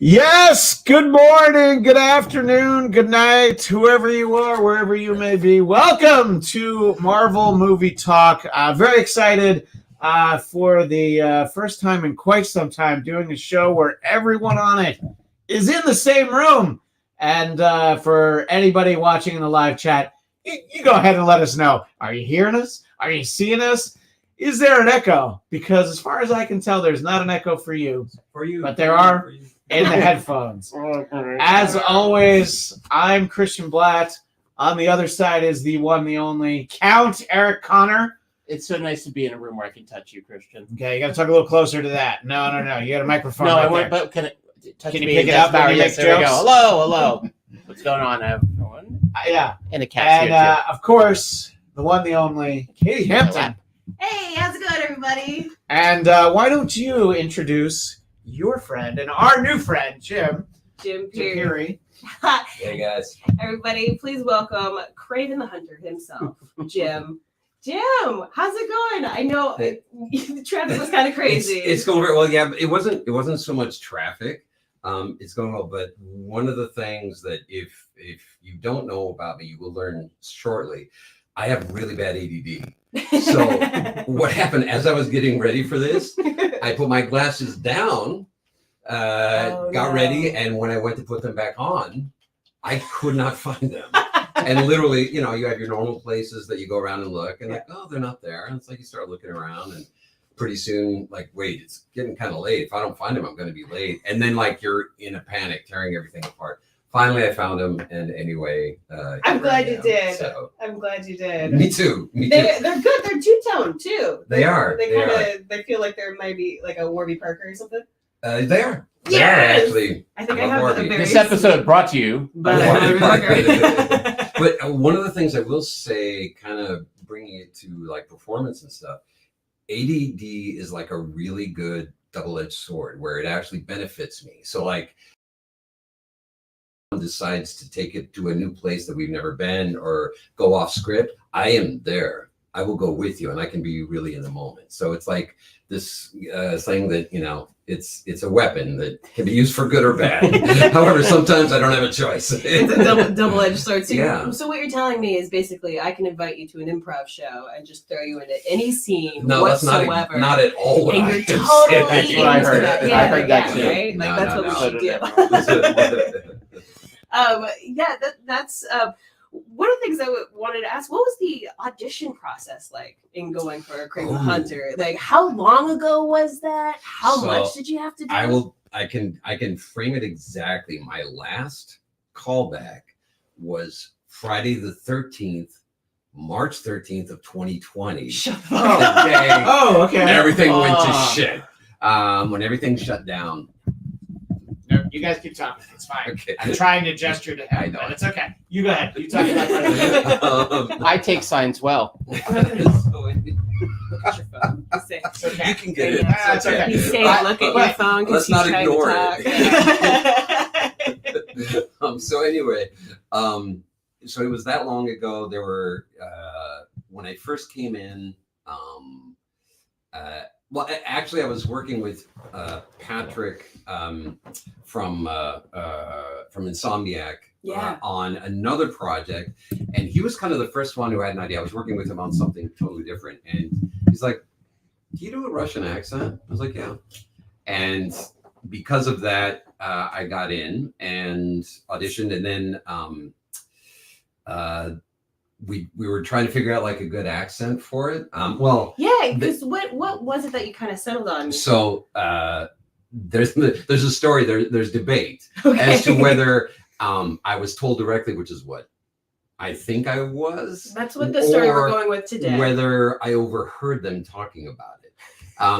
Yes, good morning, good afternoon, good night, whoever you are, wherever you may be. Welcome to Marvel Movie Talk. Very excited for the first time in quite some time doing a show where everyone on it is in the same room. And for anybody watching in the live chat, you go ahead and let us know. Are you hearing us? Are you seeing us? Is there an echo? Because as far as I can tell, there's not an echo for you. But there are in the headphones. As always, I'm Christian Bladt. On the other side is the one, the only Count Eric Conner. It's so nice to be in a room where I can touch you, Christian. Okay, you got to talk a little closer to that. No. You got a microphone. No, right I want, there. but can it touch Can you me? pick it up when you Yes, make there we jokes? go. Hello. What's going on, everyone? Yeah. And a cat here too. Of course, the one, the only Katie Hampton. Hey, how's it going, everybody? And why don't you introduce your friend and our new friend, Jim Pirri. Hey guys. Everybody, please welcome Kraven the Hunter himself, Jim. Jim, how's it going? I know the traffic was kind of crazy. It's going very well. Yeah, it wasn't so much traffic. It's going well, but one of the things that if you don't know about me, you will learn shortly. I have really bad ADD. So what happened as I was getting ready for this, I put my glasses down, got ready, and when I went to put them back on, I could not find them. And literally, you have your normal places that you go around and look, and they're not there. And it's like you start looking around, and pretty soon, like, wait, it's getting kind of late. If I don't find them, I'm going to be late. And then, like, you're in a panic, tearing everything apart. Finally, I found them, and anyway, I'm glad you did. So. I'm glad you did. Me too. They're good. They're two-tone too. They are. They feel like there might be like a Warby Parker or something. They are. Yes! They are actually. I think I have a very This episode brought to you by Warby Parker. But one of the things I will say, kind of bringing it to like performance and stuff, ADD is like a really good double-edged sword where it actually benefits me. So like, decides to take it to a new place that we've never been or go off script, I am there. I will go with you, and I can be really in the moment. So it's like this thing that it's a weapon that can be used for good or bad. However, sometimes I don't have a choice. It's a double-edged sword. So, Yeah. So what you're telling me is basically I can invite you to an improv show and just throw you into any scene whatsoever. That's not at all what and I you're said. totally That's what I into heard. that. I heard that too. Right? Like that's what we should do. That's one of the things I wanted to ask. What was the audition process like in going for Kraven the Hunter? Like, how long ago was that? How much did you have to do? I can frame it exactly. My last callback was Friday the 13th, March 13th of 2020. Shut Oh, okay. Everything went to shit. When everything shut down. No, you guys keep talking. It's fine. Okay. I'm trying to gesture to him, I know. but it's okay. You go ahead. You talk about it. I take signs well. It's okay. You can get it. It's okay. He's saying, look at your phone because Let's he's not trying ignore to talk. So anyway, so it was that long ago. There were when I first came in. Well, actually, I was working with Patrick from Insomniac on another project, and he was kind of the first one who had an idea. I was working with him on something totally different, and he's like, "Do you do a Russian accent?" I was like, "Yeah," and because of that, I got in and auditioned, and then we were trying to figure out like a good accent for it. Because what was it that you kind of settled on? So there's a story. There's debate as to whether I was told directly, which is what I think I was. That's what the story we're going with today. Whether I overheard them talking about it,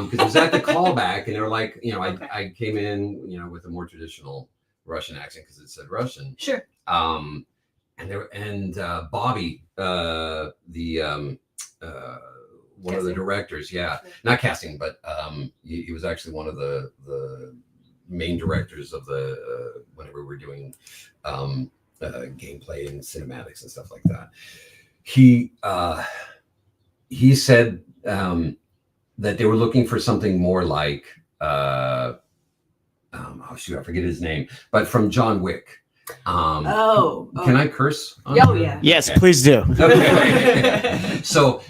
because it was at the callback, and they were like, I came in, with a more traditional Russian accent because it said Russian. Sure. And Bobby, one of the directors, not casting, but he was actually one of the main directors of the whenever we were doing gameplay and cinematics and stuff like that. He said that they were looking for something more like oh shoot, I forget his name, but from John Wick. Can I curse? Oh yeah. Yes, please do. Okay. So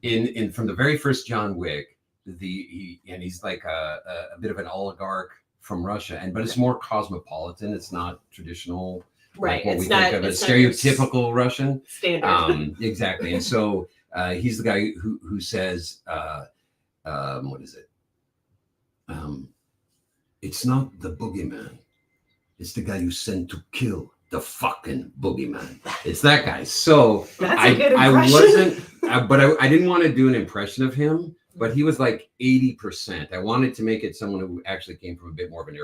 in from the very first John Wick, he's like a bit of an oligarch from Russia, but it's more cosmopolitan. It's not traditional, Right. like what It's we not think of as it's not your stereotypical Russian. standard. Exactly. And so he's the guy who says, what is it? It's not the boogeyman. It's the guy you sent to kill the fucking boogeyman. It's that guy. So That's a good I impression. wasn't, but I didn't want to do an impression of him. But he was like 80%. I wanted to make it someone who actually came from a bit more of an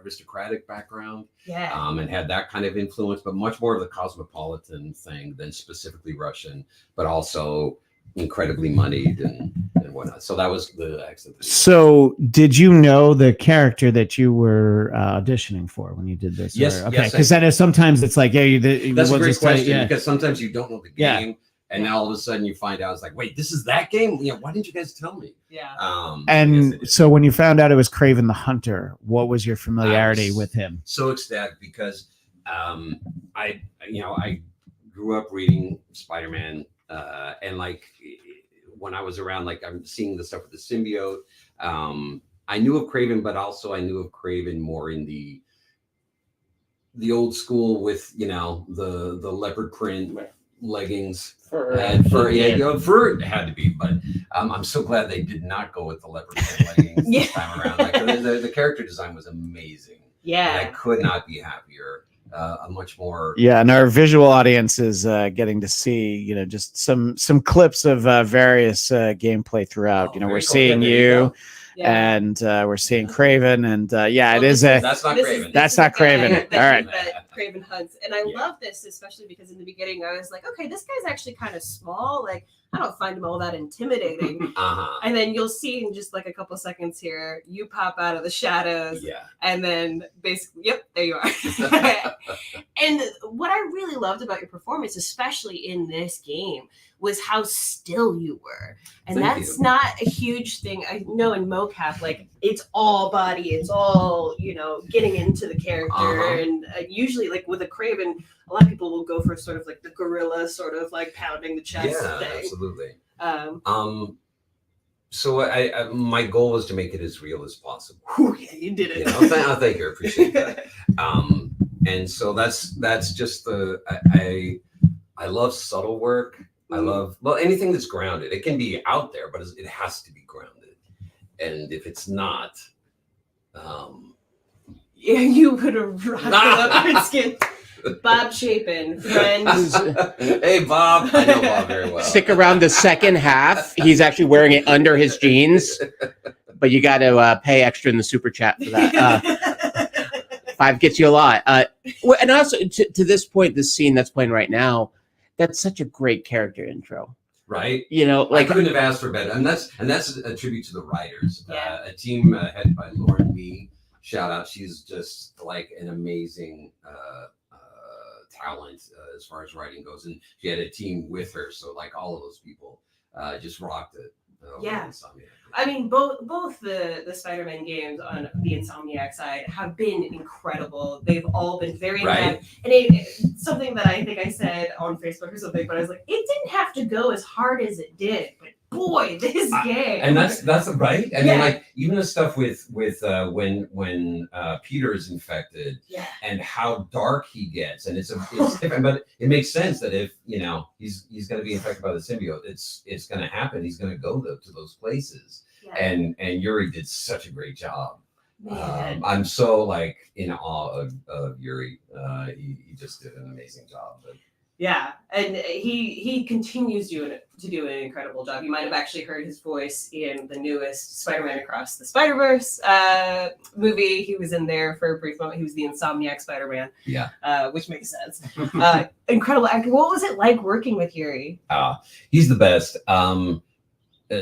aristocratic background, Yeah. and had that kind of influence, but much more of the cosmopolitan thing than specifically Russian, but also incredibly moneyed and whatnot. So that was the accent. So, did you know the character that you were auditioning for when you did this? Yes, Okay, yes, because then sometimes it's like, yeah, That's a we'll great just tell you- question yeah. because sometimes you don't know the Yeah. game, and now all of a sudden you find out it's like, wait, this is that game? Yeah, why didn't you guys tell me? Yeah. And so, when you found out it was Kraven the Hunter, what was your familiarity I was with him? so ecstatic because I grew up reading Spider-Man, and like when I was around, like I'm seeing the stuff with the symbiote. I knew of Kraven, but also I knew of Kraven more in the old school with the leopard print leggings. Fur had to be, but I'm so glad they did not go with the leopard print leggings this time around. Like the character design was amazing. Yeah. And I could not be happier. A much more And our visual audience is getting to see, just some clips of various gameplay throughout. We're very cool. seeing Yeah, there you you. go. And we're seeing Kraven, and it is this a. That's not Kraven. That's not Kraven. All right. That Kraven hunts, and I love this especially because in the beginning I was like, okay, this guy's actually kind of small. Like I don't find him all that intimidating. And then you'll see in just like a couple seconds here, you pop out of the shadows. Yeah. And then basically, yep, there you are. And what I really loved about your performance, especially in this game, was how still you were. And Thank that's you. not a huge thing. I know in mocap, like it's all body, it's all, getting into the character. And usually like with a Kraven, a lot of people will go for sort of like the gorilla sort of like pounding the chest thing. Absolutely. So I my goal was to make it as real as possible. yeah, you did it. Thank you. I appreciate that. And so that's just I love subtle work. I love anything that's grounded. It can be out there, but it has to be grounded. And if it's not, yeah, you would have rocked it up your skin. Bob Chapin, friend. Hey Bob, I know Bob very well. Stick around the second half. He's actually wearing it under his jeans, but you got to pay extra in the super chat for that. 5 gets you a lot. And also to this point, this scene that's playing right now, that's such a great character intro. Right. Like I couldn't have asked for better. And that's a tribute to the writers. Yeah. A team headed by Lauren Mee. Shout out. She's just like an amazing talent as far as writing goes. And she had a team with her. So like all of those people just rocked it. Yeah. I mean, both the Spider-Man games on the Insomniac side have been incredible. They've all been very Right. and something that I think I said on Facebook or something, but I was like, it didn't have to go as hard as it did, but boy, this game. And that's right. I Yeah. mean, like even the stuff with when Peter is infected and how dark he gets, and it's different, but it makes sense that if he's going to be infected by the symbiote, it's going to happen. He's going to go to those places, and Yuri did such a great job. I'm so like in awe of Yuri. He just did an amazing job. But. Yeah, and he continues to do an incredible job. You might have actually heard his voice in the newest Spider-Man Across the Spider-Verse movie. He was in there for a brief moment. He was the Insomniac Spider-Man. Yeah. Which makes sense. Incredible acting. What was it like working with Yuri? He's the best.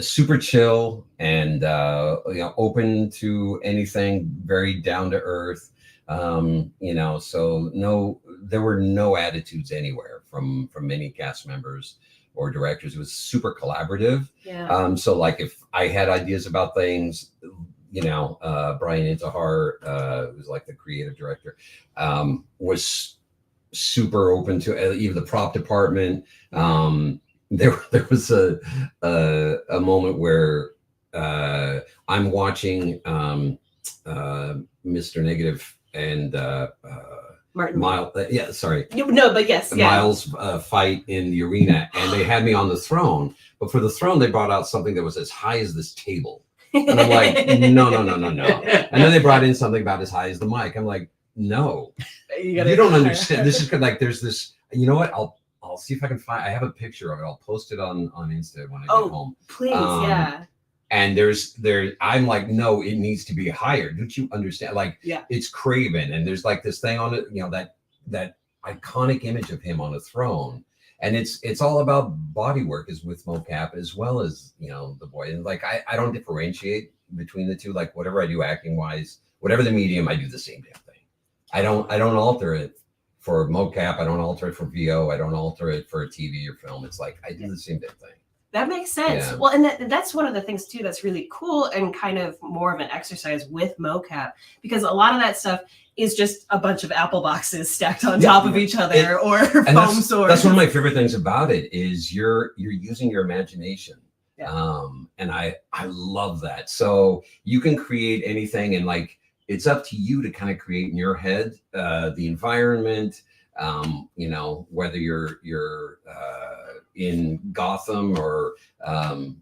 Super chill and open to anything, very down to earth. So there were no attitudes anywhere from many cast members or directors. It was super collaborative. Yeah. So like if I had ideas about things, Brian Intihar, who's like the creative director, was super open to even the prop department. There was a moment where I'm watching Mr. Negative and Martin. Miles. Sorry. No, but yes, yeah. Miles fight in the arena, and they had me on the throne. But for the throne, they brought out something that was as high as this table. And I'm like, no. And then they brought in something about as high as the mic. I'm like, no, you don't understand. This is like, there's this, you know what? I'll see if I can find, I have a picture of it. I'll post it on Insta when I get home. Please, yeah. And I'm like, no, it needs to be higher. Don't you understand? Like, it's Kraven, and there's like this thing on it, that iconic image of him on a throne. And it's all about body work, is with mocap as well as, the boy. And like, I don't differentiate between the two. Like, whatever I do acting wise, whatever the medium, I do the same damn thing. I don't alter it for mocap. I don't alter it for VO. I don't alter it for TV or film. It's like, I do the same damn thing. That makes sense. Yeah. Well, and that's one of the things too that's really cool and kind of more of an exercise with mocap, because a lot of that stuff is just a bunch of Apple boxes stacked on top of each other or foam swords. That's one of my favorite things about it, is you're using your imagination. Yeah. And I love that. So you can create anything, and like, it's up to you to kind of create in your head the environment, whether you're in Gotham or an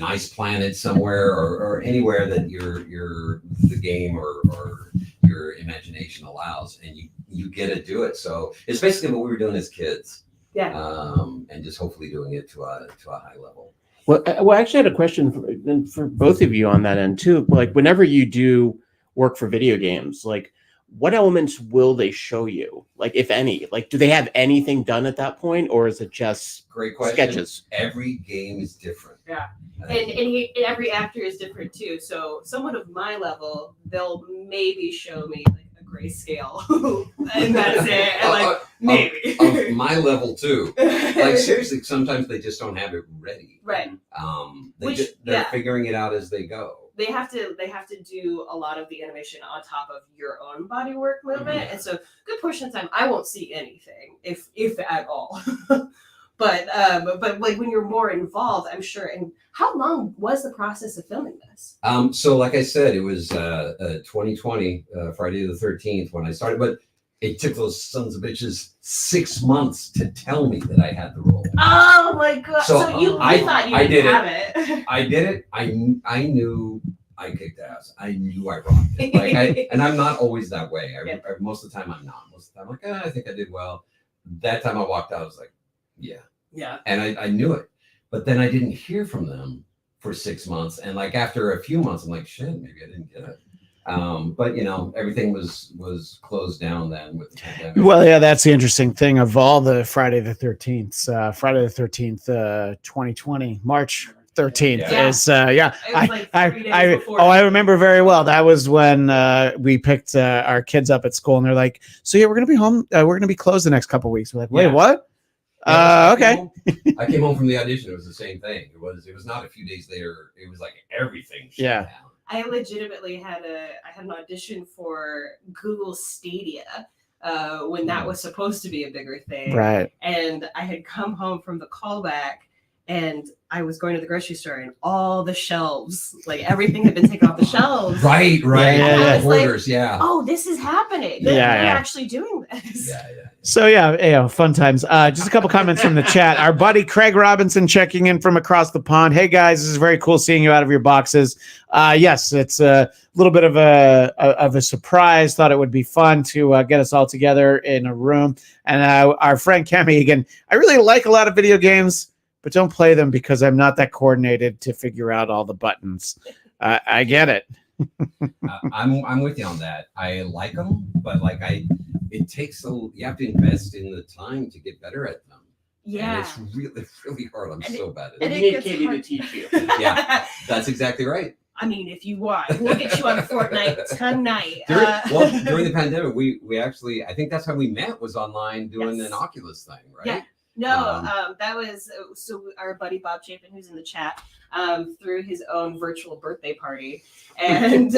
ice planet somewhere, or anywhere that the game or your imagination allows, and you get to do it. So it's basically what we were doing as kids. Yeah. And just hopefully doing it to a high level. Well, I actually had a question for both of you on that end too. Like, whenever you do work for video games, like, what elements will they show you? Like, if any, like, do they have anything done at that point, or is it just great question? Sketches? Every game is different. Yeah. And every actor is different too. So someone of my level, they'll maybe show me like a grayscale, and that's it. And like, maybe of my level too. Like, seriously, sometimes they just don't have it ready. Right. They're figuring it out as they go. They have to do a lot of the animation on top of your own body work movement, and so good portion of the time I won't see anything, if at all. But like, when you're more involved, I'm sure. And how long was the process of filming this? So like I said, it was 2020, Friday the 13th when I started, but it took those sons of bitches 6 months to tell me that I had the role. Oh my god! So you thought you didn't have it? I did it. I knew I kicked ass. I knew I rocked it. Like, and I'm not always that way. Most of the time I'm not. Most of the time I'm like, I think I did well. That time I walked out, I was like, yeah. And I knew it. But then I didn't hear from them for 6 months. And like, after a few months, I'm like, shit, maybe I didn't get it. But everything was closed down then with the pandemic. Well, yeah, that's the interesting thing of all the Friday the 13th. Friday the 13th, 2020, March 13th is I remember very well. That was when we picked our kids up at school, and they're like, "So yeah, we're gonna be home. We're gonna be closed the next couple of weeks." We're like, "Wait, what?" Okay. I came home from the audition. It was the same thing. It was not a few days later. It was like everything shut down. I legitimately had an audition for Google Stadia when that was supposed to be a bigger thing. Right. And I had come home from the callback, and I was going to the grocery store, and all the shelves, like everything had been taken off the shelves. Right. Yeah. Orders, Oh, this is happening. We're actually doing this. Yeah. So fun times. Just a couple comments from the chat. Our buddy Craig Robinson checking in from across the pond. Hey guys, this is very cool seeing you out of your boxes. Yes, it's a little bit of a surprise. Thought it would be fun to get us all together in a room. And our friend Kemi again. I really like a lot of video games, but don't play them because I'm not that coordinated to figure out all the buttons. I get it. I'm with you on that. I like them, but like it takes you have to invest in the time to get better at them. Yeah, and it's really hard. I'm so bad at it. And you need Katie to teach you. Yeah, that's exactly right. I mean, if you want, we'll get you on Fortnite tonight. During the pandemic, we actually, I think that's how we met, was online doing an Oculus thing, right? Yeah. No, that was so our buddy Bob Chapin, who's in the chat, threw his own virtual birthday party, and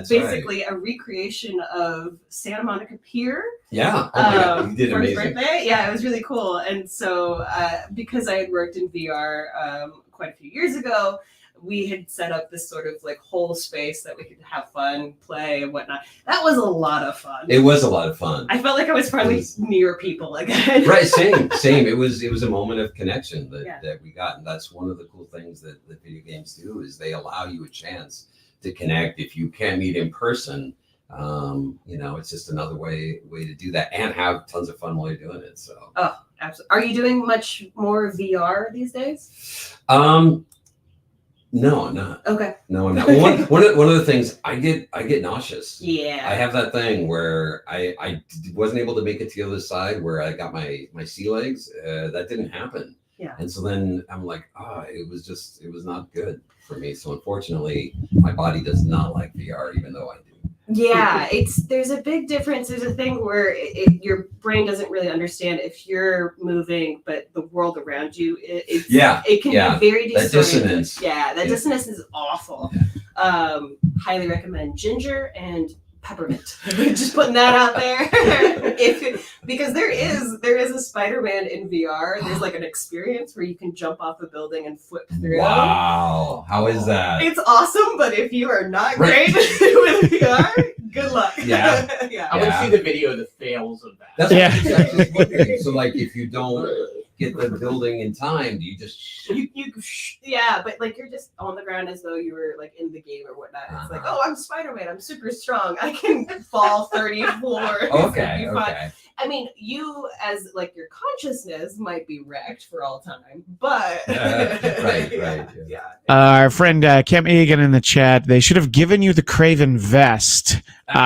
basically a recreation of Santa Monica Pier. Yeah, oh my God, you did for his amazing. birthday. Yeah, it was really cool. And so because I had worked in VR quite a few years ago, we had set up this sort of like whole space that we could have fun, play, and whatnot. That was a lot of fun. It was a lot of fun. I felt like I was finally near people again. Right, same. It was a moment of connection that we got, and that's one of the cool things that video games do is they allow you a chance to connect. If you can't meet in person, it's just another way to do that and have tons of fun while you're doing it. So. Oh, absolutely. Are you doing much more VR these days? No, I'm not. Okay. No, I'm not. One of the things I get nauseous. Yeah. I have that thing where I wasn't able to make it to the other side where I got my sea legs. That didn't happen. Yeah. And so then I'm like, it was not good for me. So unfortunately, my body does not like VR, even though I do. Yeah, there's a big difference. There's a thing where your brain doesn't really understand if you're moving, but the world around you, it can be very disorienting. That dissonance. Yeah, that dissonance is awful. Yeah. Highly recommend ginger and peppermint. Just putting that out there. Because there is a Spider-Man in VR. There's like an experience where you can jump off a building and flip through. Wow, how is that? It's awesome, but if you are not great with VR, good luck. Yeah. I want to see the video of the fails of that. That's what I was actually wondering. So like if you don't get the building in time, do you just but like you're just on the ground as though you were like in the game or whatnot. It's like, I'm Spider-Man, I'm super strong, I can fall 30 floors. Okay. I mean, you as like your consciousness might be wrecked for all time, but right. Yeah. Our friend Kim Egan in the chat, they should have given you the Kraven vest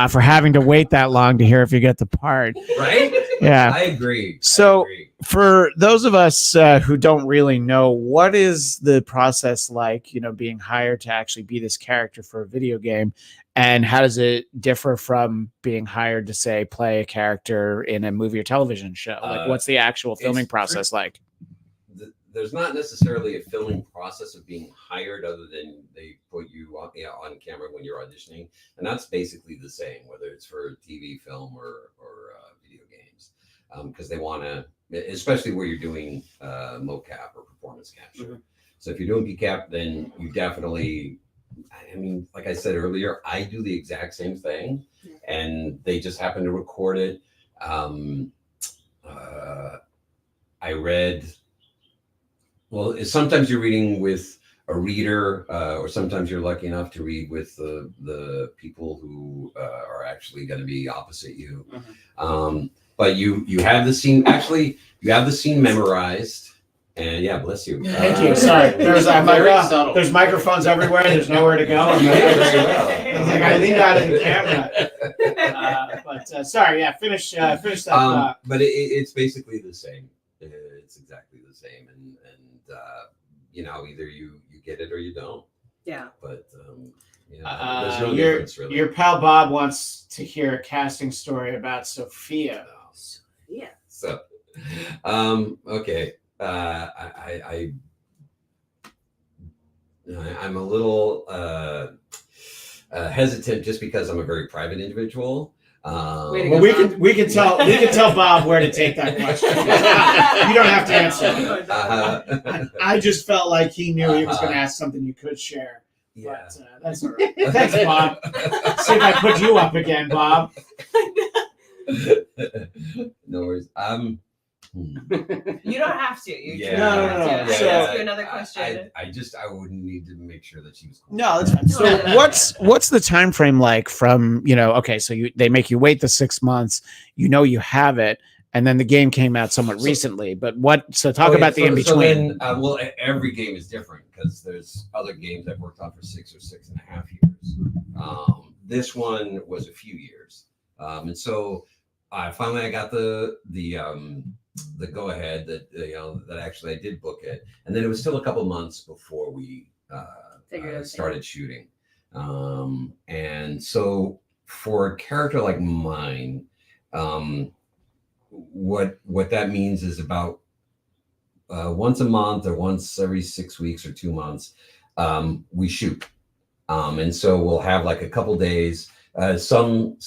for having to wait that long to hear if you get the part. Right? Yeah. I agree. So for those of us who don't really know, what is the process like, being hired to actually be this character for a video game? And how does it differ from being hired to, say, play a character in a movie or television show? Like, what's the actual filming process like? There's not necessarily a filming process of being hired other than they put you on camera when you're auditioning. And that's basically the same, whether it's for TV, film, or video games. Because they want to, especially where you're doing mocap or performance capture. Mm-hmm. So if you're doing PCAP, then you definitely... I mean, like I said earlier, I do the exact same thing, and they just happen to record it. I read. Well, sometimes you're reading with a reader, or sometimes you're lucky enough to read with the people who are actually going to be opposite you. Mm-hmm. But you have the scene. Actually, you have the scene memorized. And bless you. Thank you. Sorry, there's microphones everywhere. There's nowhere to go. I leaned out of the camera. But sorry, finish that. But it's basically the same. It's exactly the same, and either you get it or you don't. Yeah. But there's no difference really. Your pal Bob wants to hear a casting story about Sophia. Sophia. So, okay. I'm a little hesitant just because I'm a very private individual. We can tell Bob where to take that question. You don't have to answer. I just felt like he knew he was going to ask something you could share. Yeah, but, that's all right. Thanks, Bob. See if I put you up again, Bob. No worries. You don't have to. No. Ask you another question. I wouldn't need to make sure that she was cool. No, that's fine. So what's the time frame like from, okay, so they make you wait the 6 months, you have it, and then the game came out somewhat recently, but talk about the in-between. So then, every game is different because there's other games I've worked on for 6 or 6.5 years. This one was a few years. And so finally I got the go ahead that actually I did book it, and then it was still a couple months before we started shooting. And so for a character like mine, what that means is about once a month or once every 6 weeks or 2 months, we shoot. And so we'll have like a couple days. Some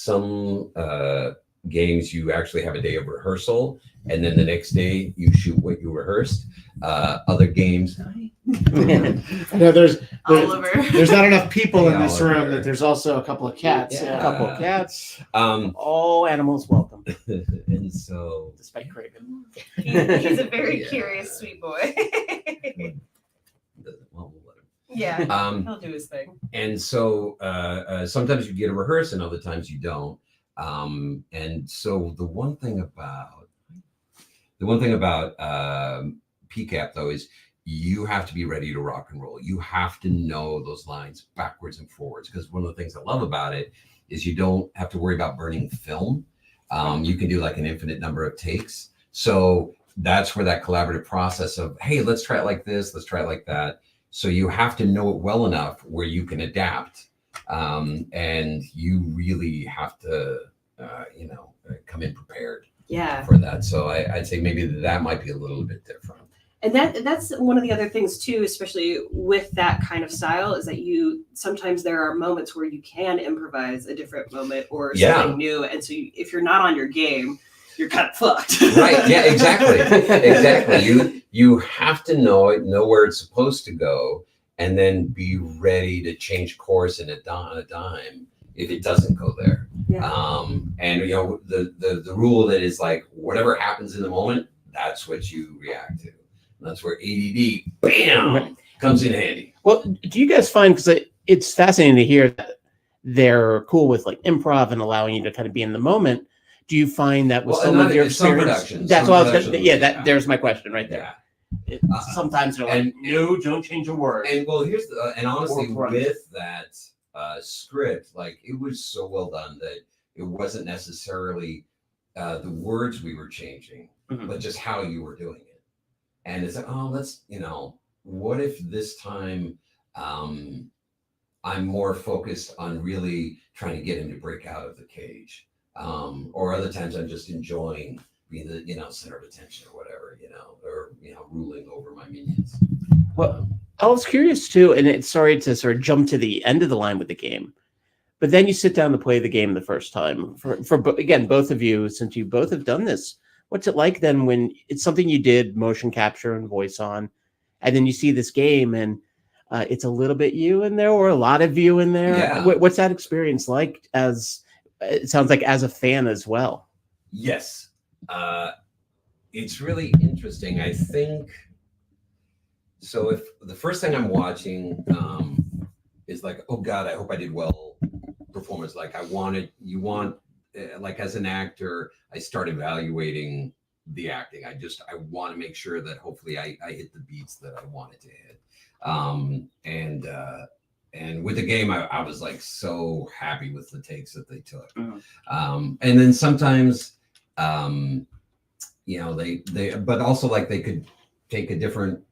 games you actually have a day of rehearsal, and then the next day you shoot what you rehearsed. Other games, No, there's Oliver. there's not enough people in this Oliver. room that there's also a couple of cats. Yeah. A couple of cats. um, All animals welcome, and so despite Kraven. He's a very Yeah. curious, sweet boy. well, we'll let him. Yeah, he'll do his thing. And so sometimes you get to rehearse and other times you don't. And so the one thing about PCAP though is you have to be ready to rock and roll. You have to know those lines backwards and forwards, because one of the things I love about it is you don't have to worry about burning film. You can do like an infinite number of takes. So that's where that collaborative process of, hey, let's try it like this, let's try it like that. So you have to know it well enough where you can adapt. And you really have to, come in prepared Yeah. for that. So I'd say maybe that might be a little bit different. And that's one of the other things too, especially with that kind of style, is that sometimes there are moments where you can improvise a different moment or something new. And so if you're not on your game, you're kind of fucked. Right. Yeah, exactly. You have to know where it's supposed to go, and then be ready to change course in a dime if it doesn't go there. Yeah. And the rule that is like whatever happens in the moment, that's what you react to. And that's where ADD, bam, comes in handy. Well, do you guys find, because it's fascinating to hear that they're cool with like improv and allowing you to kind of be in the moment. Do you find that with some of your experience? That's what I was going to. Yeah, there's my question right there. Yeah. Sometimes they're like, no, don't change a word. And well, here's and honestly, Or with that script, like it was so well done that it wasn't necessarily the words we were changing, but just how you were doing it. And it's like, oh, let's, what if this time I'm more focused on really trying to get him to break out of the cage, or other times I'm just enjoying being the center of attention or whatever, or ruling over my minions. Well, I was curious too, and it's sorry to sort of jump to the end of the line with the game, but then you sit down to play the game the first time. Again, both of you, since you both have done this, what's it like then when it's something you did motion capture and voice on, and then you see this game and it's a little bit you in there or a lot of you in there? Yeah. What's that experience like? As it sounds like as a fan as well. Yes. It's really interesting. I think so. If the first thing I'm watching is like, oh God, I hope I did well performance. Like like as an actor, I start evaluating the acting. I want to make sure that hopefully I hit the beats that I wanted to hit. And with the game, I was like so happy with the takes that they took. And then sometimes, but also like they could take a different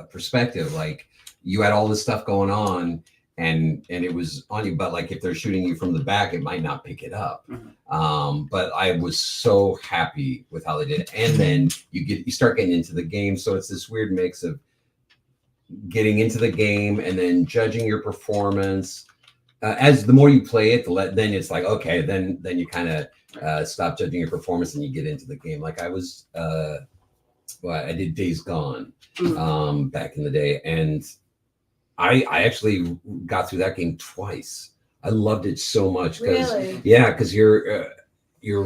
perspective. Like you had all this stuff going on and it was on you, but like if they're shooting you from the back, it might not pick it up. But I was so happy with how they did it. And then you start getting into the game. So it's this weird mix of getting into the game and then judging your performance. As the more you play it, then it's like, okay, then you kind of stop judging your performance and you get into the game. Like I was, I did Days Gone back in the day, and I actually got through that game twice. I loved it so much because you're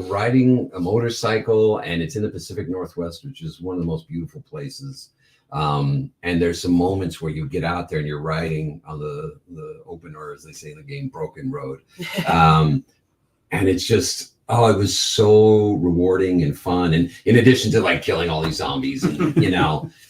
riding a motorcycle and it's in the Pacific Northwest, which is one of the most beautiful places. And there's some moments where you get out there and you're riding on the open, or as they say in the game, broken road. And it's just, it was so rewarding and fun. And in addition to like killing all these zombies and,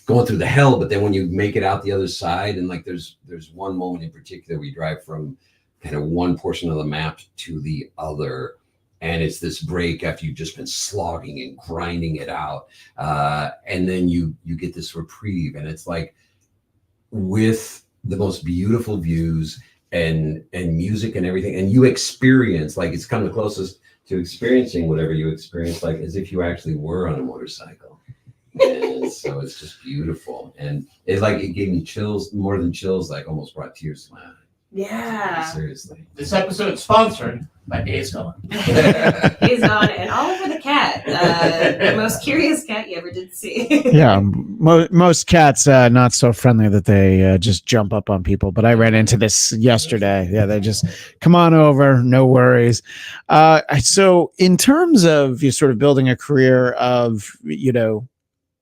going through the hell, but then when you make it out the other side, and like there's one moment in particular we drive from kind of one portion of the map to the other. And it's this break after you've just been slogging and grinding it out. And then you get this reprieve, and it's like with the most beautiful views and music and everything. And you experience, like, it's kind of the closest experiencing whatever you experience, like as if you actually were on a motorcycle. And so it's just beautiful. And it's like, it gave me chills, more than chills, like almost brought tears to my eye. Yeah. Seriously. This episode is sponsored by Days Gone. Days Gone and Oliver the cat, the most curious cat you ever did see. Yeah, most cats not so friendly that they just jump up on people. But I ran into this yesterday. Yeah, they just come on over, no worries. So in terms of you sort of building a career of,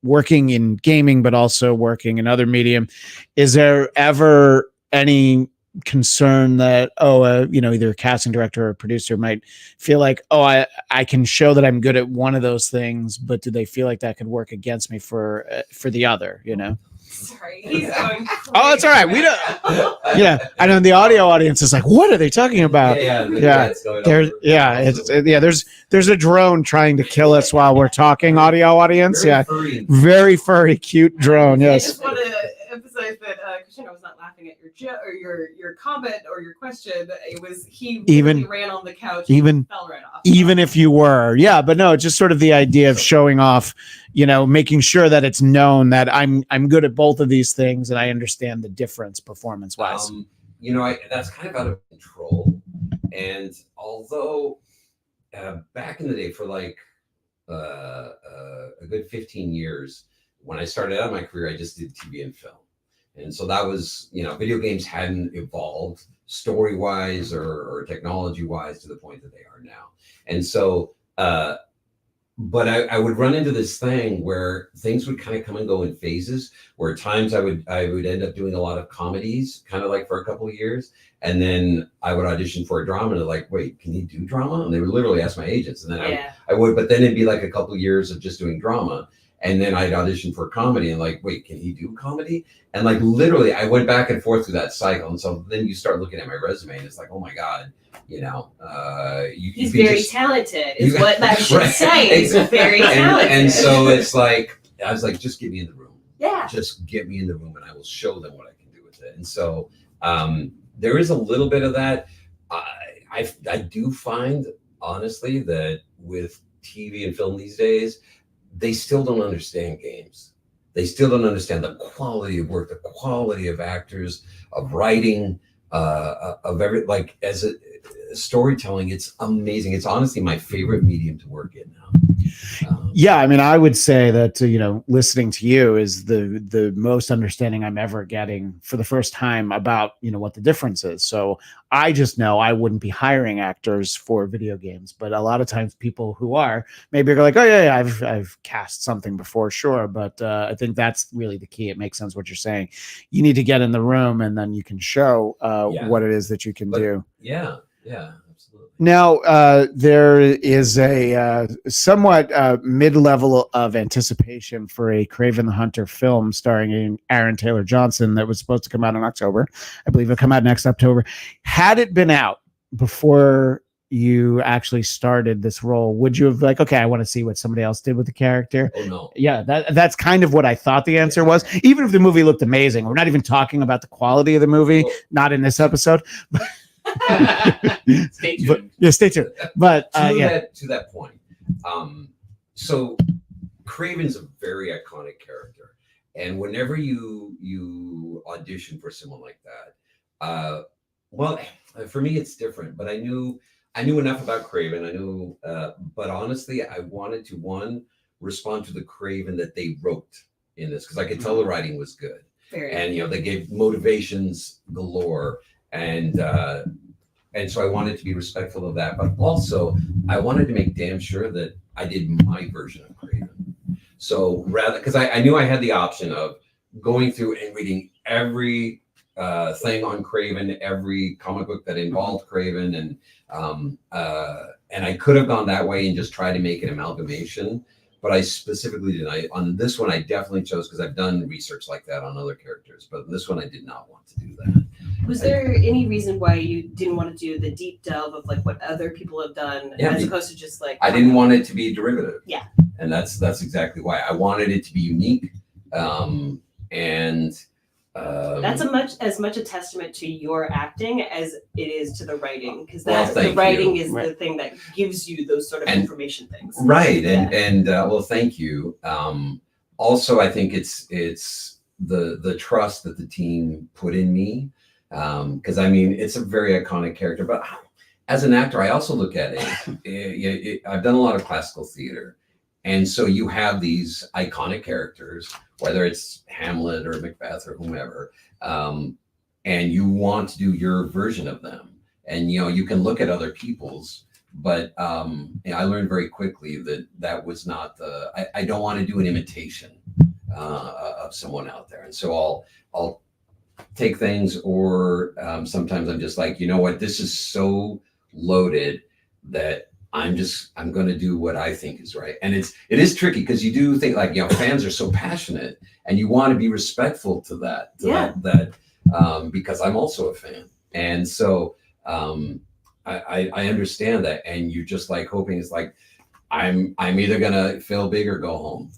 working in gaming, but also working in other medium, is there ever any concern that either a casting director or a producer might feel like, I can show that I'm good at one of those things, but do they feel like that could work against me for the other? Sorry, he's going. Oh, it's all right. We don't. Yeah, I know the audio audience is like, what are they talking about? There's a drone trying to kill us while we're talking. Audio audience, very furry, cute drone. Yes. I just want to emphasize that Christian, I was not laughing at your your comment or your question. It was he really ran on the couch, and fell right off. Even if you were, but no, just sort of the idea of showing off, making sure that it's known that I'm good at both of these things and I understand the difference performance wise. That's kind of out of control. And although back in the day, for like a good 15 years, when I started out my career, I just did TV and film. And so that was, video games hadn't evolved story-wise or technology-wise to the point that they are now. And so, but I would run into this thing where things would kind of come and go in phases, where at times I would end up doing a lot of comedies, kind of like for a couple of years. And then I would audition for a drama, and they're like, wait, can you do drama? And they would literally ask my agents. And then I would, but then it'd be like a couple of years of just doing drama. And then I'd audition for comedy and like, wait, can he do comedy? And like, literally, I went back and forth through that cycle. And so then you start looking at my resume and it's like, oh my God, he's very talented is what that should say. He's very talented. And so it's like, I was like, just get me in the room. Yeah. Just get me in the room and I will show them what I can do with it. And so there is a little bit of that. I do find, honestly, that with TV and film these days, they still don't understand games. They still don't understand the quality of work, the quality of actors, of writing, of as a storytelling. It's amazing. It's honestly my favorite medium to work in now. I would say that listening to you is the most understanding I'm ever getting for the first time about what the difference is. So I just know I wouldn't be hiring actors for video games, but a lot of times people who are maybe are like, oh yeah, I've cast something before, sure, but I think that's really the key. It makes sense what you're saying. You need to get in the room, and then you can show what it is that you can do. Yeah. Absolutely. Now, there is a somewhat mid-level of anticipation for a Kraven the Hunter film starring Aaron Taylor Johnson that was supposed to come out in October. I believe it'll come out next October. Had it been out before you actually started this role, would you have like, okay, I want to see what somebody else did with the character? Oh, no. Yeah, that's kind of what I thought the answer was. Even if the movie looked amazing, we're not even talking about the quality of the movie, not in this episode. Stay tuned. Stay tuned. But to that point, so Kraven's a very iconic character, and whenever you audition for someone like that, for me it's different. But I knew enough about Kraven. I knew, but honestly, I wanted to respond to the Kraven that they wrote in this, because I could tell the writing was good, and they gave motivations galore. And so I wanted to be respectful of that, but also I wanted to make damn sure that I did my version of Kraven. So rather, because I knew I had the option of going through and reading every thing on Kraven, every comic book that involved Kraven, and I could have gone that way and just tried to make an amalgamation. But I specifically didn't. On this one, I definitely chose, because I've done research like that on other characters. But this one, I did not want to do that. Was there any reason why you didn't want to do the deep delve of like what other people have done, as opposed to just like? I didn't want it to be derivative. Yeah. And that's exactly why I wanted it to be unique, and That's as much a testament to your acting as it is to the writing, because Well, the thank writing you. is Right. the thing that gives you those sort of And- information things. Right, Yeah. and well, thank you. Also, I think it's the trust that the team put in me, because I mean it's a very iconic character. But as an actor, I also look at it. I've done a lot of classical theater, and so you have these iconic characters, whether it's Hamlet or Macbeth or whomever, and you want to do your version of them, and you can look at other people's. But I learned very quickly that was not I don't want to do an imitation of someone out there, and so I'll take things, or sometimes I'm just like, you know what, this is so loaded that I'm going to do what I think is right. And it is tricky, because you do think, like, fans are so passionate, and you want to be respectful to that, because I'm also a fan, and so. I understand that, and you're just like hoping it's like I'm either gonna fail big or go home,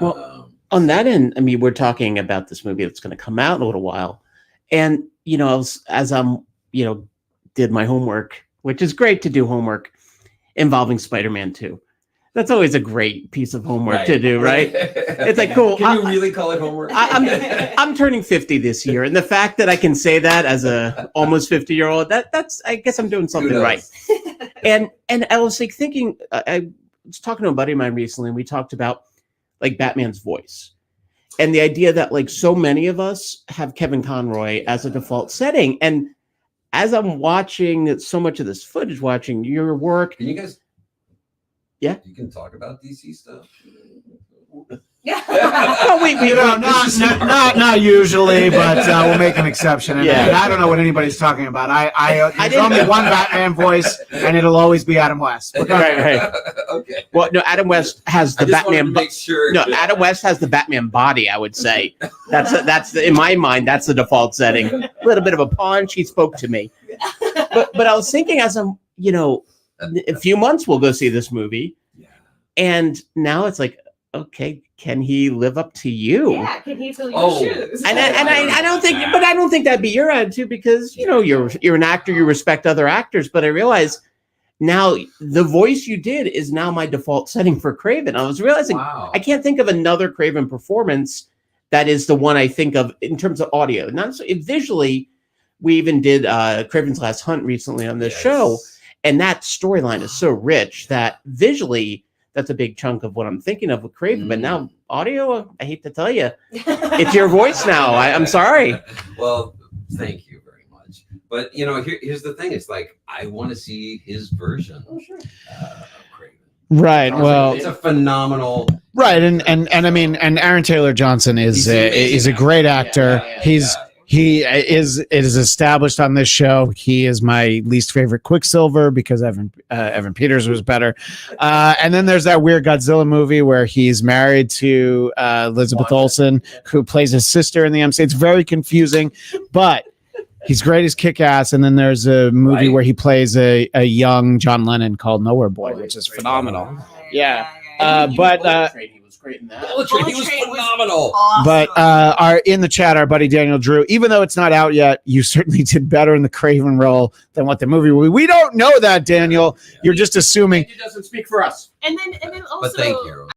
Well, on that end, I mean, we're talking about this movie that's going to come out in a little while, and as I'm did my homework, which is great to do homework involving Spider-Man 2. That's always a great piece of homework to do, right? It's like, cool. Can you really call it homework? I'm turning 50 this year, and the fact that I can say that as a almost 50-year-old, that's I guess I'm doing something right. And I was like thinking, I was talking to a buddy of mine recently, and we talked about like Batman's voice, and the idea that like so many of us have Kevin Conroy as a default setting. And as I'm watching so much of this footage, watching your work, Can you guys? Yeah, you can talk about DC stuff. Well, not usually, but we'll make an exception. And I don't know what anybody's talking about. There's only one Batman voice, and it'll always be Adam West. Right. Okay. Well, no, Adam West has the Batman. Make sure. No, Adam West has the Batman body. I would say that's in my mind that's the default setting. A little bit of a punch. He spoke to me, but I was thinking, as I'm in a few months we'll go see this movie, and now it's like, okay, can he live up to you? Yeah, can he fill your shoes? And I don't think that'd be your attitude, because you're an actor, you respect other actors. But I realize now the voice you did is now my default setting for Kraven. I was realizing I can't think of another Kraven performance that is the one I think of in terms of audio. Not so visually. We even did Kraven's Last Hunt recently on this show, and that storyline is so rich that visually, that's a big chunk of what I'm thinking of with Kraven. But now audio, I hate to tell you, it's your voice now. I'm sorry. Well, thank you very much. But here's the thing: it's like I want to see his version of Kraven. Right. Well, it's a phenomenal. Right, and I mean, and Aaron Taylor Johnson is a great actor. It is established on this show. He is my least favorite Quicksilver, because Evan Peters was better. And then there's that weird Godzilla movie where he's married to Elizabeth Olsen, who plays his sister in the MC. It's very confusing, but he's great as Kick-Ass. And then there's a movie where he plays a young John Lennon called Nowhere Boy, which is phenomenal. Yeah. But great in that. Bullet Train, he was phenomenal. Awesome. But in the chat, our buddy Daniel Drew, even though it's not out yet, you certainly did better in the Kraven role than what the movie will be. We don't know that, Daniel. You're just assuming. It doesn't speak for us. And then also, But thank you.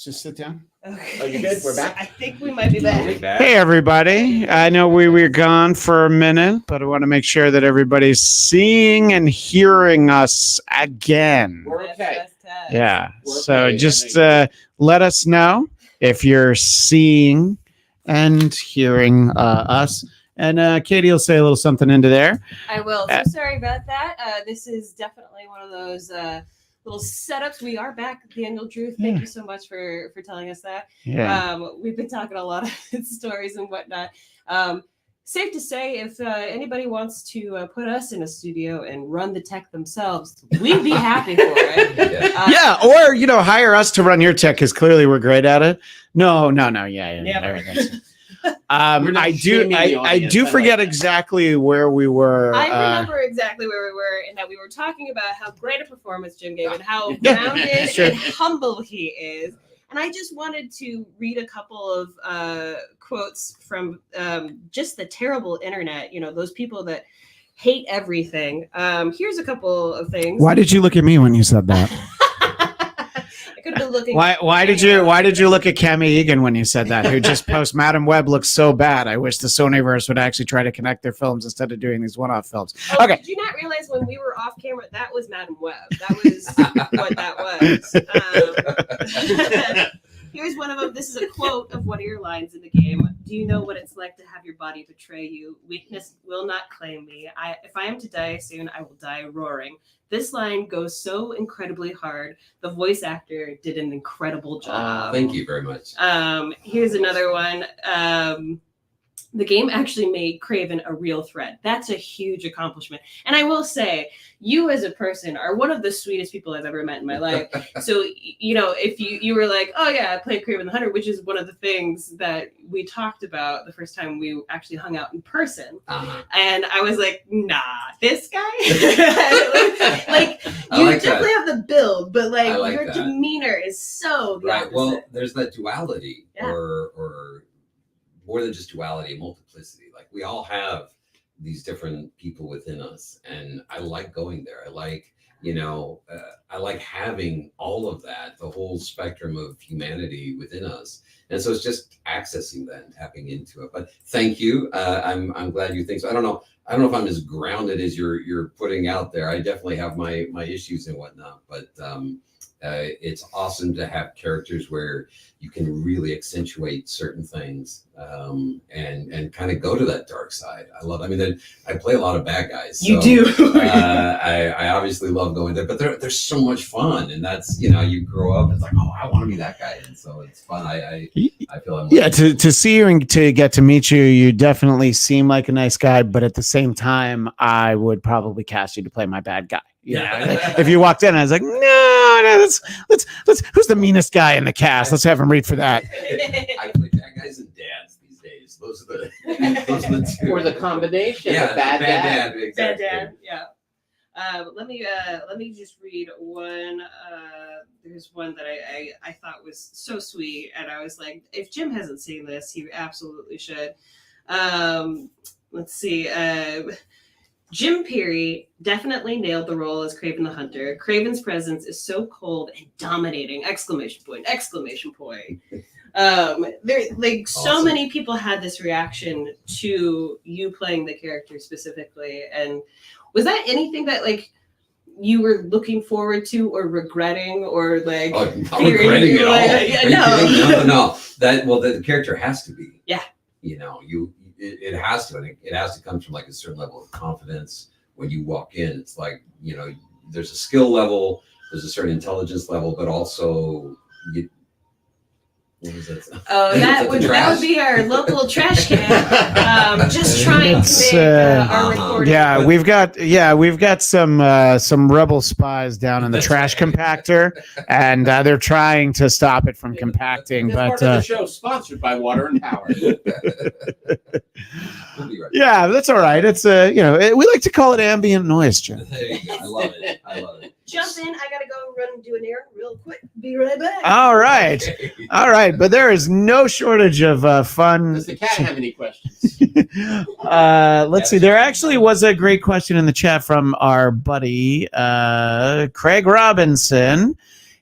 just sit down. Okay. Oh, you good? We're back? I think we might be back. Hey, everybody. I know we were gone for a minute, but I want to make sure that everybody's seeing and hearing us again. We're okay. Yeah. We're So okay. just let us know if you're seeing and hearing us. And Katie will say a little something into there. I will. So sorry about that. This is definitely one of those little setups. We are back, Daniel Drew. Thank you so much for telling us that. Yeah. We've been talking a lot of stories and whatnot. Safe to say, if anybody wants to put us in a studio and run the tech themselves, we'd be happy for it. Yeah, or hire us to run your tech because clearly we're great at it. No, yeah. Everything's- I do forget exactly where we were. I remember exactly where we were, and that we were talking about how great a performance Jim gave and how grounded Sure. and humble he is. And I just wanted to read a couple of quotes from just the terrible internet, those people that hate everything. Here's a couple of things. Why did you look at me when you said that? I could have been looking. Why did you look at Cami Egan when you said that? Who just posts Madam Web looks so bad. I wish the Sonyverse would actually try to connect their films instead of doing these one-off films. Oh, Okay. Did you not realize when we were off camera that was Madam Web? That was what that was. Here's one of them. This is a quote of one of your lines in the game. Do you know what it's like to have your body betray you? Weakness will not claim me. If I am to die soon, I will die roaring. This line goes so incredibly hard. The voice actor did an incredible job. Thank you very much. Here's another one. The game actually made Kraven a real threat. That's a huge accomplishment. And I will say, you as a person are one of the sweetest people I've ever met in my life. So, if you were like, oh yeah, I played Kraven the Hunter, which is one of the things that we talked about the first time we actually hung out in person. Uh-huh. And I was like, nah, this guy? You definitely have the build, but your that. demeanor is so the Right. opposite. Well, there's that duality Yeah. or more than just duality, multiplicity. Like we all have these different people within us, and I like going there. I like, I like having all of that, the whole spectrum of humanity within us. And so it's just accessing that and tapping into it. But thank you. I'm glad you think so. I don't know if I'm as grounded as you're putting out there. I definitely have my issues and whatnot, but it's awesome to have characters where you can really accentuate certain things and kind of go to that dark side. I love. I mean, I play a lot of bad guys. So, you do. I obviously love going there, but they're so much fun, and that's you grow up. It's like, oh, I want to be that guy, and so it's fun. I feel I'm to see you and to get to meet you, you definitely seem like a nice guy, but at the same time, I would probably cast you to play my bad guy. Yeah. If you walked in, I was like, no, let's who's the meanest guy in the cast? Let's have him read for that. I play bad guys and dads these days. Those are the two. Or the combination. Yeah, of bad dad. exactly. Bad dad, yeah. Let me just read one. There's one that I thought was so sweet, and I was like, if Jim hasn't seen this, he absolutely should. Let's see. Jim Pirri definitely nailed the role as Kraven the Hunter. Kraven's presence is so cold and dominating! Exclamation point! Exclamation point! So many people had this reaction to you playing the character specifically, and was that anything that you were looking forward to or regretting or not regretting it all? No. The character has to be. Yeah. It has to, and it has to come from a certain level of confidence when you walk in. It's there's a skill level, there's a certain intelligence level, but also what was that? Oh, that would be our local trash can. Just trying to make our recording. Yeah, we've got some rebel spies down in the trash compactor, and they're trying to stop it from compacting. This but part of the show sponsored by Water and Power. We'll be right yeah, that's all right. It's we like to call it ambient noise, Jim. back. There you go. I love it. Jump in. I gotta go run and do an errand real quick. Be right back. All right, but there is no shortage of fun. Does the cat have any questions? Let's see. There actually was a great question in the chat from our buddy Craig Robinson.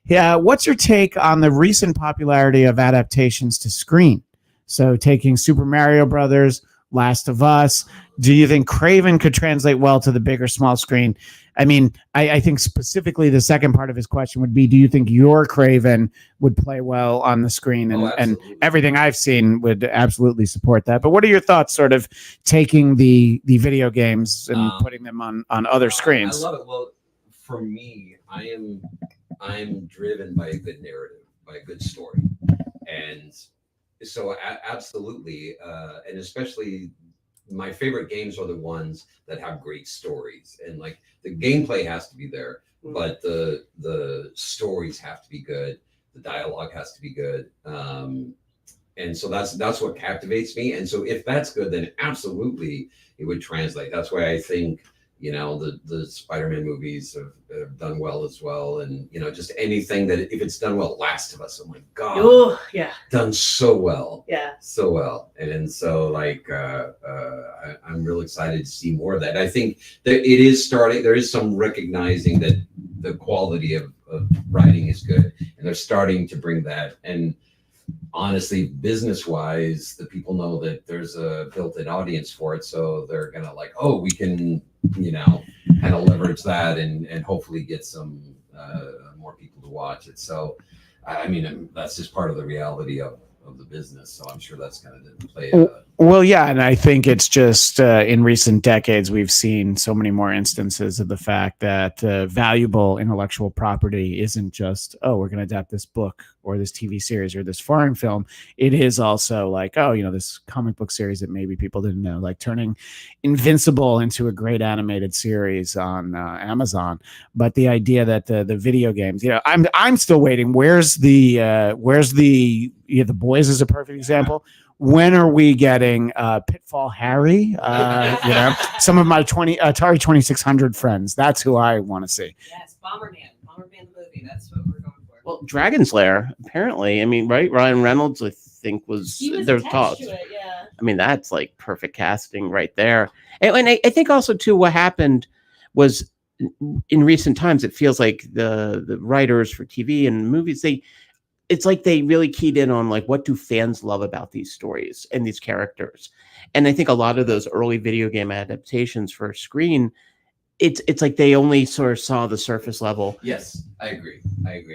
Yeah, what's your take on the recent popularity of adaptations to screen? So taking Super Mario Brothers, Last of Us. Do you think Kraven could translate well to the big or small screen? I mean, I think specifically the second part of his question would be, do you think your Kraven would play well on the screen? And everything I've seen would absolutely support that. But what are your thoughts sort of taking the video games and putting them on other screens? I love it. Well, for me, I'm driven by a good narrative, by a good story. And so absolutely, and especially my favorite games are the ones that have great stories, and like the gameplay has to be there, but the stories have to be good, the dialogue has to be good, and so that's what captivates me. And so if that's good, then absolutely it would translate. That's why I think, you know, the Spider-Man movies have done well as well. And, you know, just anything that if it's done well, Last of Us, oh my God. Oh, yeah. Done so well. Yeah. So well. And so like, I'm real excited to see more of that. I think that it is starting, there is some recognizing that the quality of writing is good. And they're starting to bring that. And honestly, business wise, the people know that there's a built-in audience for it. So they're going to like, oh, we can, you know, kind of leverage that and hopefully get some more people to watch it. So, I mean, that's just part of the reality of the business. So I'm sure that's going to play well, yeah, and I think it's just in recent decades we've seen so many more instances of the fact that valuable intellectual property isn't just, oh, we're going to adapt this book or this TV series or this foreign film. It is also like, oh, you know, this comic book series that maybe people didn't know, like turning Invincible into a great animated series on Amazon. But the idea that the video games, you know, I'm still waiting. Where's the The Boys is a perfect example. When are we getting Pitfall Harry? You know, some of my Atari 2600 friends. That's who I want to see. Yes, Bomberman the movie. That's what we're going for. Well, Dragon's Lair, apparently. I mean, right? Ryan Reynolds, I think, was their thoughts. Yeah. I mean, that's like perfect casting right there. And I think also too, what happened was in recent times, it feels like the writers for TV and movies, it's like they really keyed in on like, what do fans love about these stories and these characters? And I think a lot of those early video game adaptations for screen, it's like they only sort of saw the surface level. Yes, I agree.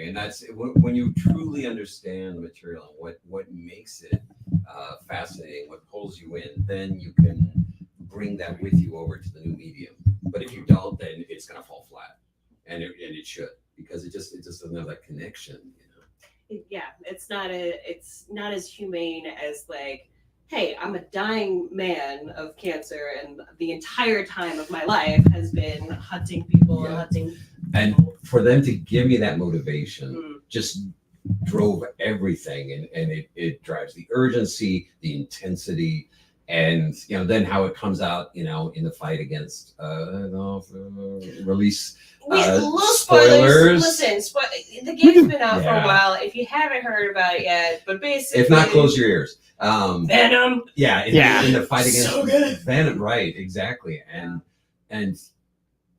And that's when you truly understand the material and what makes it fascinating, what pulls you in, then you can bring that with you over to the new medium. But if you don't, then it's going to fall flat, and it should, because it just doesn't have that connection. Yeah, it's not as humane as like, hey, I'm a dying man of cancer, and the entire time of my life has been hunting people and hunting people. And for them to give me that motivation just drove everything, and it drives the urgency, the intensity, and you know, then how it comes out, you know, in the fight against release. Little spoilers. Listen, the game's been out for a while. If you haven't heard about it yet, but basically, if not, close your ears. Venom. In the fight against so good. Venom, right? Exactly, and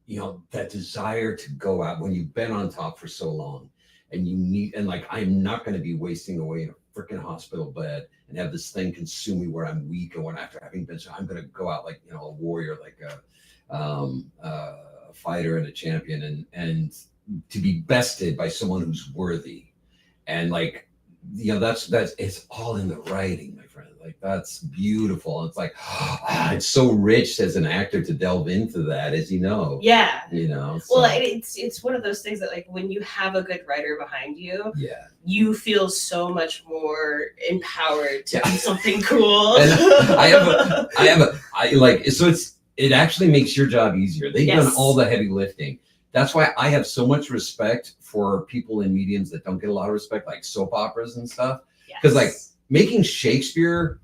you know, that desire to go out when you've been on top for so long, and you need, and like, I'm not going to be wasting away in a freaking hospital bed and have this thing consume me where I'm weak, and when after having been, so I'm going to go out like, you know, a warrior, like a fighter and a champion, and to be bested by someone who's worthy, and like, you know, that's it's all in the writing, my friend. Like, that's beautiful. It's like, it's so rich as an actor to delve into that, as you know. Yeah. You know. So. Well, it's one of those things that like when you have a good writer behind you, you feel so much more empowered to do something cool. And I like, so it actually makes your job easier. They've done all the heavy lifting. That's why I have so much respect for people in mediums that don't get a lot of respect, like soap operas and stuff. Because like making Shakespeare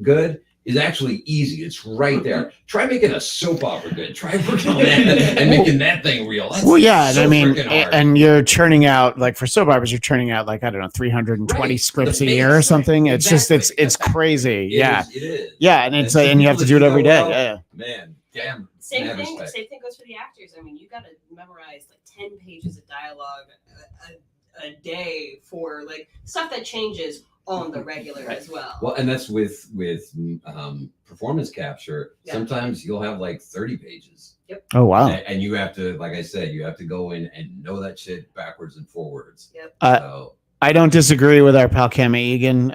good is actually easy. It's right there. Try making a soap opera good. Try working on that and making that thing real. That's I mean, and you're churning out, like for soap operas, you're churning out like, I don't know, 320 scripts a year or something. It's just, it's crazy. It is. Yeah, and it's and you have to do it every day. Man, damn. Same thing goes for the actors. I mean, you got to memorize like 10 pages of dialogue a day for like stuff that changes on the regular as well. Well, and that's with performance capture. Yeah. Sometimes you'll have like 30 pages. Yep. Oh wow. And you have to, like I said, you have to go in and know that shit backwards and forwards. Yep. So I don't disagree with our pal Cam Egan.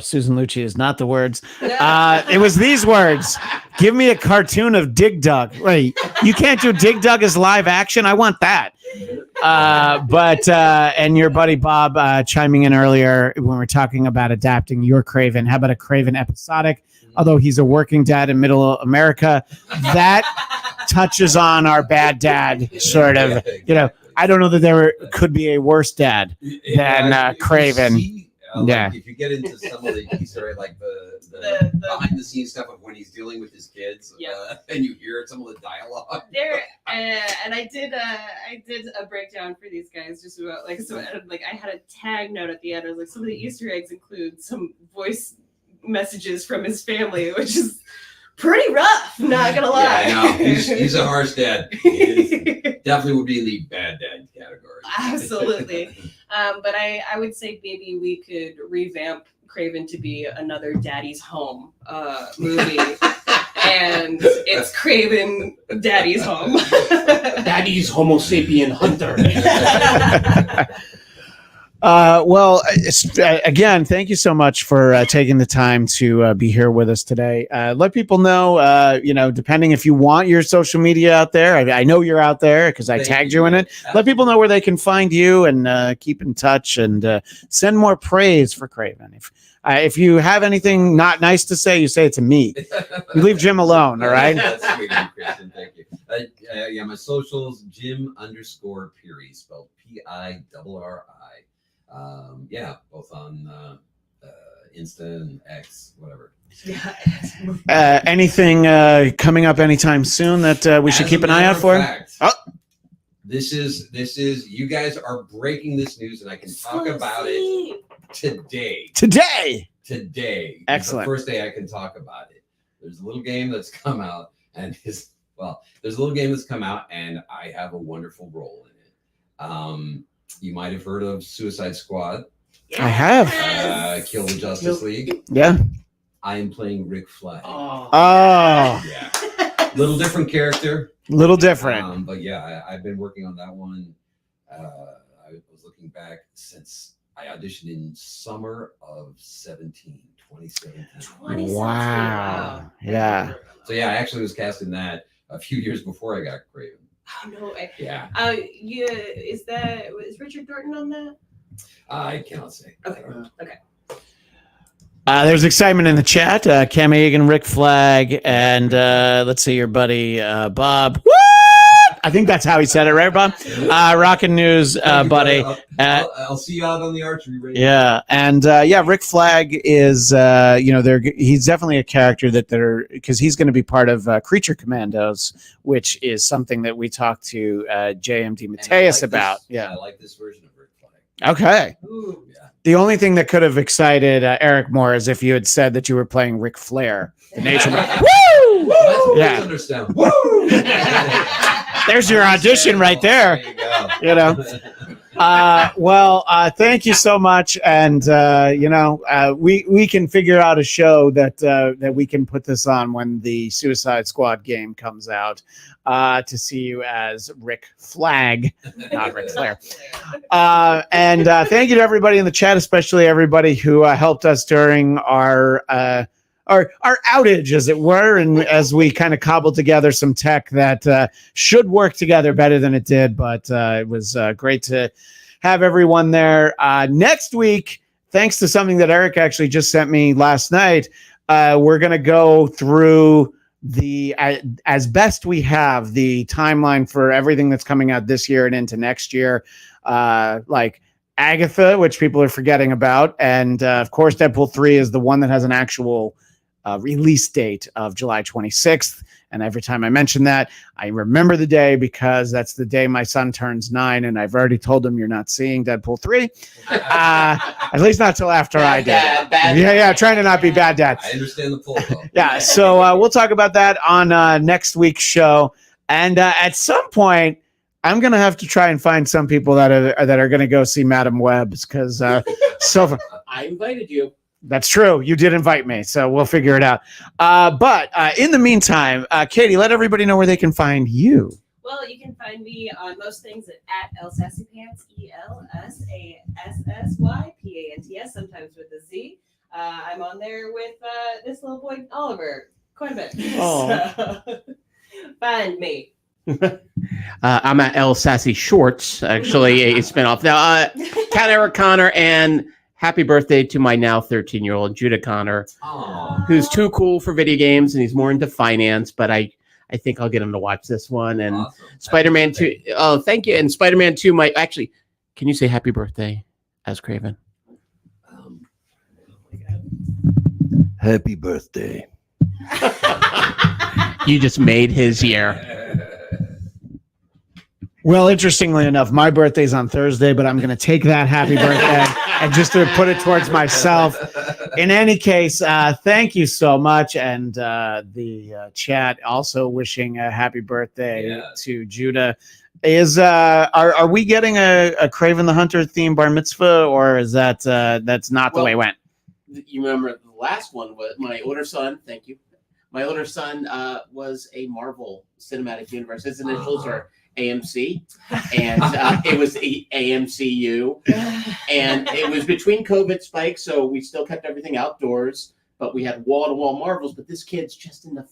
Susan Lucci is not the words. It was these words. Give me a cartoon of Dig Dug. Wait, you can't do Dig Dug as live action? I want that. And your buddy Bob chiming in earlier when we're talking about adapting your Kraven. How about a Kraven episodic? Although he's a working dad in middle America, that touches on our bad dad sort of, you know. I don't know that there could be a worse dad than Kraven. Like if you get into some of the Easter egg, like the behind the scenes stuff of when he's dealing with his kids, and you hear some of the dialogue. There, and I did a breakdown for these guys just about like I had a tag note at the end. I was like, some of the Easter eggs include some voice messages from his family, which is pretty rough. Not gonna lie. Yeah, I know. He's a harsh dad. He definitely would be in the bad dad category. Absolutely. But I would say maybe we could revamp Kraven to be another Daddy's Home movie. And it's Kraven Daddy's Home. Daddy's Homo sapien hunter. Again, thank you so much for taking the time to be here with us today. Let people know, depending if you want your social media out there. I know you're out there because I tagged you in it. Let people know where they can find you and keep in touch and send more praise for Kraven. If you have anything not nice to say, you say it to me. You leave Jim alone, all right? That's sweet, Christian. Thank you. My socials, Jim_Pirri, spelled Pirri. Both on Insta and X, whatever. Anything coming up anytime soon that we should keep an eye out for? This is you guys are breaking this news, and I can talk about it today. Today. Excellent. The first day I can talk about it. There's a little game that's come out, and I have a wonderful role in it. You might have heard of Suicide Squad. Yes. I have. Kill the Justice League. Yeah. I am playing Rick Flag. Oh. Yeah. Little different character. Little different. But yeah, I've been working on that one. I was looking back since I auditioned in summer of 2017. Wow. Yeah. So yeah, I actually was cast in that a few years before I got Kraven. Oh no! Yeah. Is Richard Thornton on that? I cannot say. Okay. There's excitement in the chat. Cam Egan, Rick Flag, and let's see your buddy Bob. What? I think that's how he said it, right, Bob? Rockin' News, buddy. I'll see you out on the archery range. Yeah, and Rick Flag is, he's definitely a character because he's going to be part of Creature Commandos, which is something that we talked to JMD Mateus about. I like this version of Rick Flag. Okay. Ooh. Yeah. The only thing that could have excited Eric more is if you had said that you were playing Ric Flair, the nature. Woo! Yeah. Understand. Woo! There's your audition right there. There you go. Thank you so much, and we can figure out a show that we can put this on when the Suicide Squad game comes out to see you as Rick Flag, not Ric Flair. And thank you to everybody in the chat, especially everybody who helped us during our outage, as it were, and as we kind of cobbled together some tech that should work together better than it did, but it was great to have everyone there. Next week, thanks to something that Eric actually just sent me last night, we're going to go through as best we have the timeline for everything that's coming out this year and into next year, like Agatha, which people are forgetting about, and of course Deadpool 3 is the one that has an actual release date of July 26th. And every time I mention that, I remember the day because that's the day my son turns 9, and I've already told him you're not seeing Deadpool 3. At least not till after I did. Trying to not be bad dad. I understand the pull. Yeah, so we'll talk about that on next week's show. And at some point, I'm gonna have to try and find some people that are gonna go see Madam Web's because so I invited you. that's true. You did invite me, so we'll figure it out. But in the meantime, Katie, let everybody know where they can find you. Well, you can find me on most things at ElSassyPants, ElSassyPants, sometimes with a Z. I'm on there with this little boy, Oliver, quite a bit. Oh. So, find me. I'm at El Sassy Shorts, actually a spinoff. Now, Cat Eric Conner, and happy birthday to my now 13-year-old Judah Conner, who's too cool for video games and he's more into finance, but I think I'll get him to watch this one. And Awesome. Spider-Man 2. Oh, thank you. And Spider-Man 2 might actually, can you say happy birthday as Kraven? Happy birthday. You just made his year. Well, interestingly enough, my birthday's on Thursday, but I'm going to take that happy birthday and just to put it towards myself. In any case, thank you so much. And the chat also wishing a happy birthday to Judah. Are we getting a Kraven the Hunter themed bar mitzvah, or is that that's not the way it went? You remember the last one was my older son. Thank you. My older son was a Marvel Cinematic Universe. His initials are AMC, and it was AMCU, and it was between COVID spikes, so we still kept everything outdoors, but we had wall-to-wall Marvels. But this kid's just into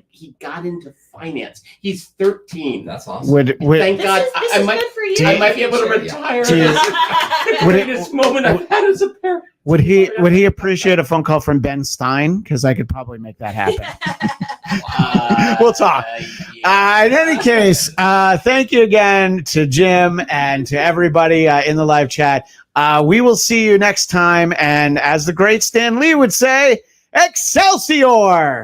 he got into finance. He's 13. That's awesome. Thank God. This is good for you. I might be able to retire. The greatest moment I've had as a parent. Would he appreciate a phone call from Ben Stein? Because I could probably make that happen. We'll talk. In any case, thank you again to Jim and to everybody in the live chat. We will see you next time. And as the great Stan Lee would say, Excelsior!